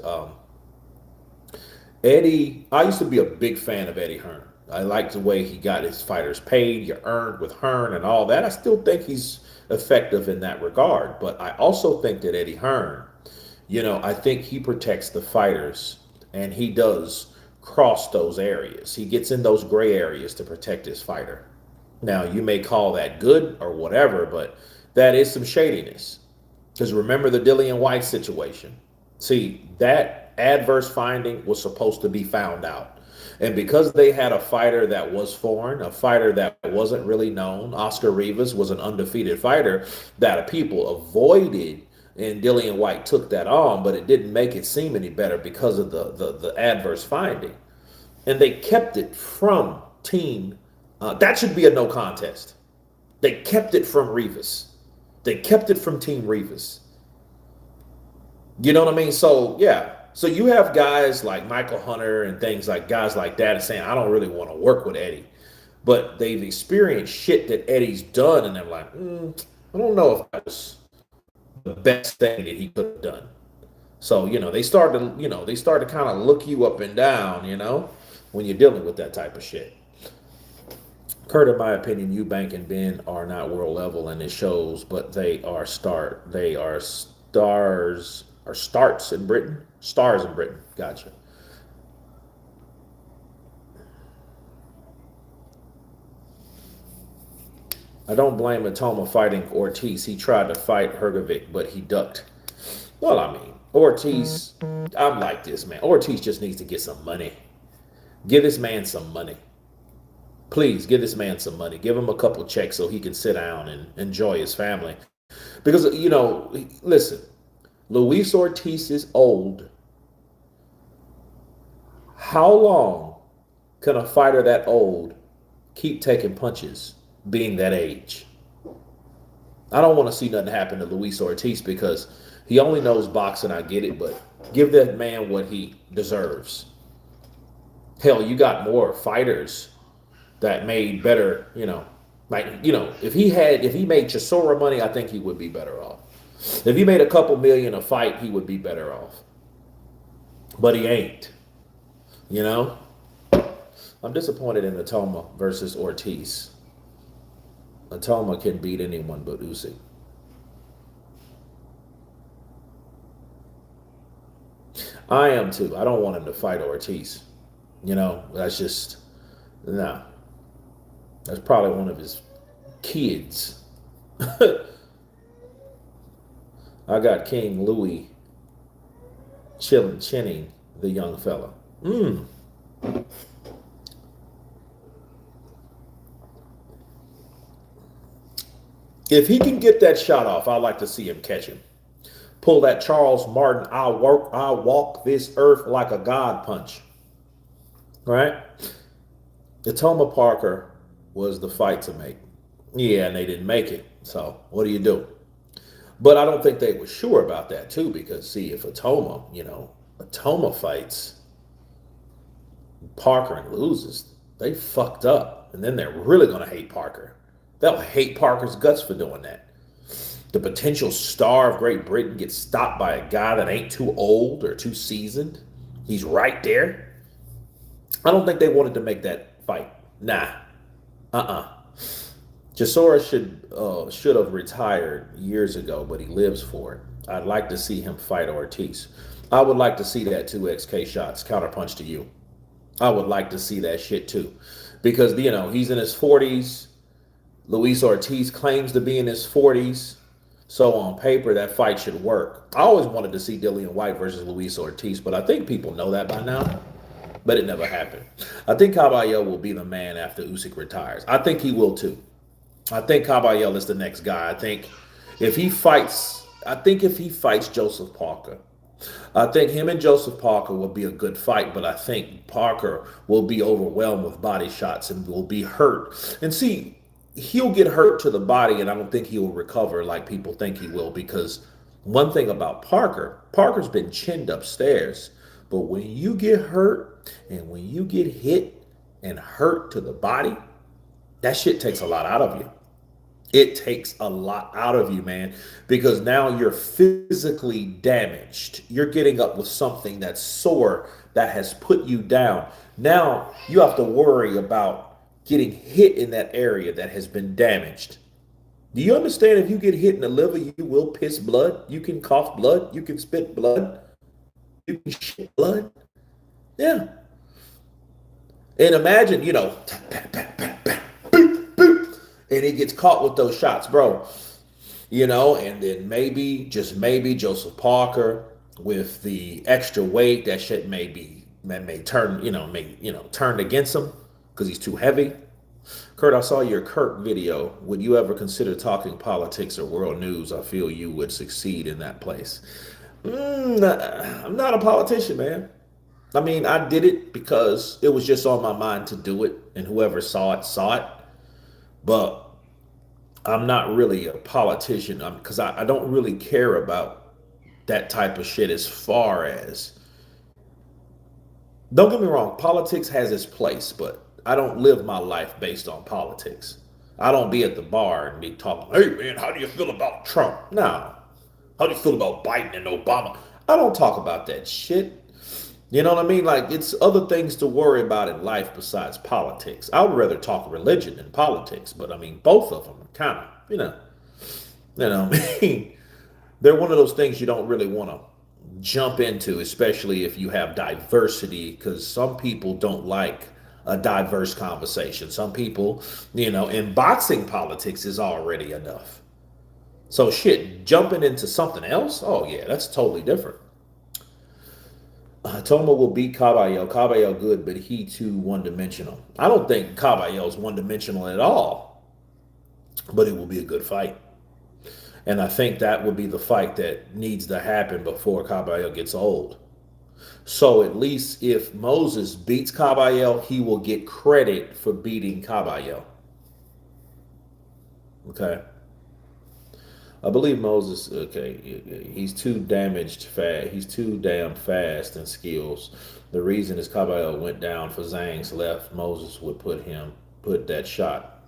Eddie, I used to be a big fan of Eddie Hearn. I liked the way he got his fighters paid, you earned with Hearn and all that. I still think he's effective in that regard. But I also think that Eddie Hearn, I think he protects the fighters and he does cross those areas. He gets in those gray areas to protect his fighter. Now, you may call that good or whatever, but that is some shadiness. Because remember the Dillian White situation. See, that adverse finding was supposed to be found out. And because they had a fighter that was foreign, a fighter that wasn't really known, Oscar Rivas was an undefeated fighter that people avoided, and Dillian White took that on, but it didn't make it seem any better because of the adverse finding. And they kept it from team. That should be a no contest. They kept it from Rivas. They kept it from Team Rivas. You know what I mean? So yeah. So you have guys like Michael Hunter and things like guys like that saying, I don't really want to work with Eddie. But they've experienced shit that Eddie's done, and they're like, I don't know if that was the best thing that he could have done. So, they start to kind of look you up and down, when you're dealing with that type of shit. Kurt, in my opinion, Eubank and Ben are not world level, and it shows. But they are stars or starts in Britain. Stars in Britain. Gotcha. I don't blame Atoma fighting Ortiz. He tried to fight Hergovic, but he ducked. Well, I mean, Ortiz. I'm like this, man. Ortiz just needs to get some money. Give this man some money. Please give this man some money. Give him a couple checks so he can sit down and enjoy his family. Because, listen, Luis Ortiz is old. How long can a fighter that old keep taking punches being that age? I don't want to see nothing happen to Luis Ortiz because he only knows boxing. I get it, but give that man what he deserves. Hell, you got more fighters that made better, if he made Chisora money, I think he would be better off. If he made a couple million a fight, he would be better off. But he ain't, you know? I'm disappointed in Atoma versus Ortiz. Atoma can beat anyone but Usyk. I am too. I don't want him to fight Ortiz. That's just no. That's probably one of his kids. I got King Louis chinning the young fella. If he can get that shot off, I'd like to see him catch him. Pull that Charles Martin, I'll walk this earth like a god punch. Right? Toma Parker was the fight to make. Yeah, and they didn't make it. So what do you do? But I don't think they were sure about that too, because see, if Atoma fights Parker and loses, they fucked up. And then they're really gonna hate Parker. They'll hate Parker's guts for doing that. The potential star of Great Britain gets stopped by a guy that ain't too old or too seasoned. He's right there. I don't think they wanted to make that fight. Nah. Chisora should have retired years ago, but he lives for it. I'd like to see him fight Ortiz. I would like to see that too, XK Shots. Counterpunch to you. I would like to see that shit too. Because, he's in his 40s. Luis Ortiz claims to be in his 40s. So on paper, that fight should work. I always wanted to see Dillian White versus Luis Ortiz, but I think people know that by now. But it never happened. I think Caballero will be the man after Usyk retires. I think he will too. I think Caballero is the next guy. I think if he fights Joseph Parker, I think him and Joseph Parker will be a good fight, but I think Parker will be overwhelmed with body shots and will be hurt. And see, he'll get hurt to the body, and I don't think he will recover like people think he will, because one thing about Parker's been chinned upstairs. But when you get hurt and when you get hit and hurt to the body, that shit takes a lot out of you. It takes a lot out of you, man, because now you're physically damaged. You're getting up with something that's sore that has put you down. Now you have to worry about getting hit in that area that has been damaged. Do you understand? If you get hit in the liver, you will piss blood. You can cough blood. You can spit blood. You can shit blood. Yeah. And imagine, and he gets caught with those shots, bro. And then maybe, just maybe, Joseph Parker with the extra weight, that shit may turn, turned against him because he's too heavy. Kurt, I saw your Kurt video. Would you ever consider talking politics or world news? I feel you would succeed in that place. I'm not a politician, man. I mean, I did it because it was just on my mind to do it, and whoever saw it, saw it. But I'm not really a politician because I don't really care about that type of shit as far as. Don't get me wrong, politics has its place, but I don't live my life based on politics. I don't be at the bar and be talking, hey man, how do you feel about Trump? No. How do you feel about Biden and Obama? I don't talk about that shit. You know what I mean? Like, it's other things to worry about in life besides politics. I would rather talk religion than politics, but I mean, both of them are kind of, I mean, they're one of those things you don't really want to jump into, especially if you have diversity, because some people don't like a diverse conversation. Some people, in boxing, politics is already enough. So shit, jumping into something else? Oh yeah, that's totally different. Toma will beat Caballero. Caballero good, but he too one-dimensional. I don't think Caballero is one-dimensional at all, but it will be a good fight. And I think that would be the fight that needs to happen before Caballero gets old. So at least if Moses beats Caballero, he will get credit for beating Caballero. Okay. I believe Moses, okay, he's too damaged fast. He's too damn fast in skills. The reason is Caballero went down for Zhang's left. Moses would put that shot.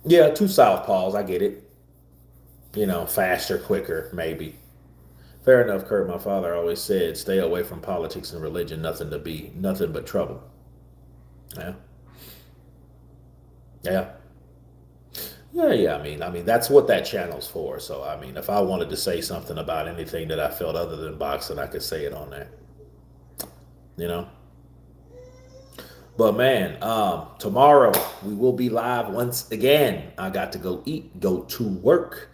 Yeah, two southpaws, I get it. Faster, quicker, maybe. Fair enough, Kurt. My father always said, stay away from politics and religion, nothing but trouble. Yeah. Yeah. Yeah. I mean, that's what that channel's for. So, I mean, if I wanted to say something about anything that I felt other than boxing, I could say it on there. you know. But man, tomorrow we will be live once again. I got to go eat, go to work,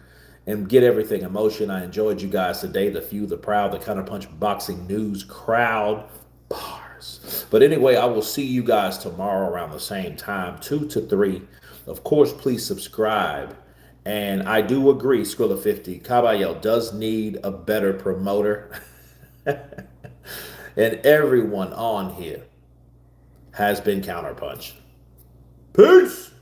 and get everything in motion. I enjoyed you guys today. The few, the proud, the Counterpunch Boxing News crowd. Bars. But anyway, I will see you guys tomorrow around the same time, 2 to 3. Of course, please subscribe. And I do agree, Skrilla 50, Caballero does need a better promoter. And everyone on here has been counterpunched. Peace!